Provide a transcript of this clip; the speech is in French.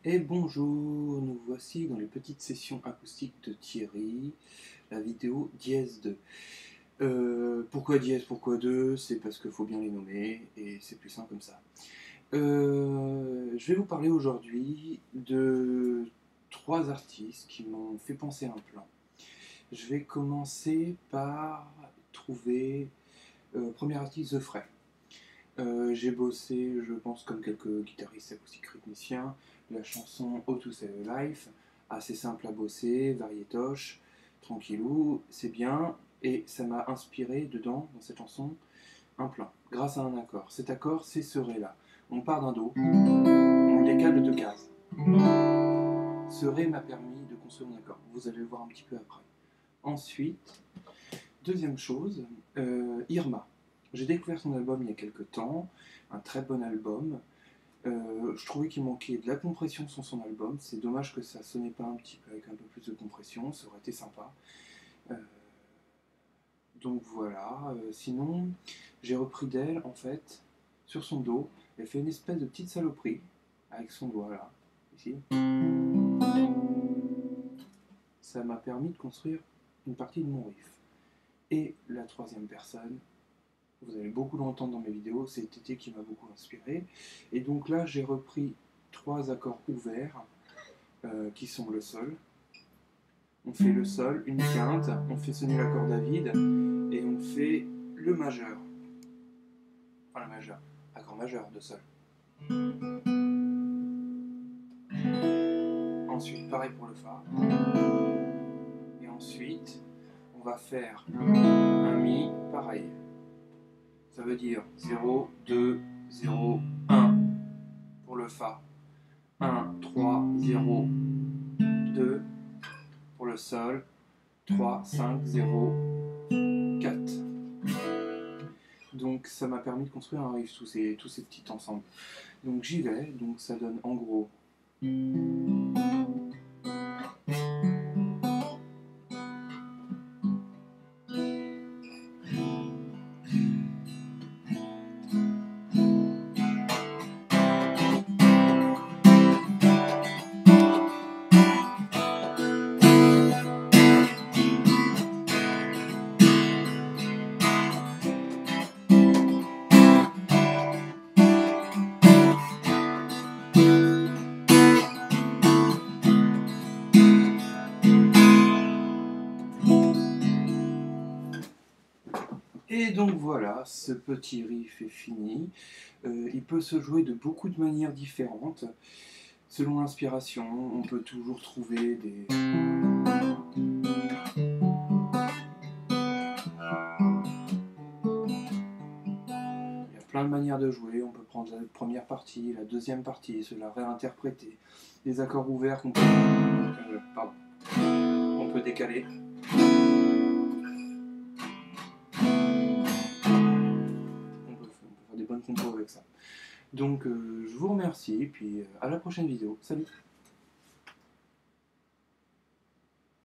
Et bonjour, nous voici dans les petites sessions acoustiques de Thierry, la vidéo dièse 2. Pourquoi dièse, pourquoi 2? C'est parce qu'il faut bien les nommer et c'est plus simple comme ça. Je vais vous parler aujourd'hui de 3 artistes qui m'ont fait penser à un plan. Je vais commencer par trouver premier artiste The Fray. J'ai bossé, je pense, comme quelques guitaristes acoustiques rythmiciens, la chanson How to Save a Life, assez simple à bosser, variétoche, tranquillou, c'est bien, et ça m'a inspiré dedans, dans cette chanson, un plan, grâce à un accord. Cet accord, c'est ce Ré là. On part d'un Do, on décale de 2 cases. Ce Ré m'a permis de construire mon accord, vous allez le voir un petit peu après. Ensuite, deuxième chose, Irma. J'ai découvert son album il y a quelques temps, un très bon album. Je trouvais qu'il manquait de la compression sur son album. C'est dommage que ça sonnait pas un petit peu avec un peu plus de compression, ça aurait été sympa. Donc voilà. Sinon, j'ai repris d'elle en fait sur son dos. Elle fait une espèce de petite saloperie avec son doigt là, ici. Ça m'a permis de construire une partie de mon riff. Et la troisième personne, vous allez beaucoup l'entendre dans mes vidéos, c'est Tété qui m'a beaucoup inspiré. Et donc là, j'ai repris 3 accords ouverts qui sont le sol. On fait le sol, une quinte, on fait sonner l'accord David et on fait le majeur. Enfin, le majeur, accord majeur de sol. Ensuite, pareil pour le fa. Et ensuite, on va faire un mi, pareil. Ça veut dire 0, 2, 0, 1 pour le fa. 1, 3, 0, 2 pour le sol. 3, 5, 0, 4. Donc ça m'a permis de construire un riff, tous ces petits ensembles. Donc j'y vais, donc ça donne en gros. Et donc voilà, ce petit riff est fini. Il peut se jouer de beaucoup de manières différentes. Selon l'inspiration, on peut toujours trouver des... Il y a plein de manières de jouer. On peut prendre la première partie, la deuxième partie, se la réinterpréter. Des accords ouverts qu'on peut... on peut décaler. Des bonnes compos avec ça. Donc je vous remercie, puis à la prochaine vidéo. Salut!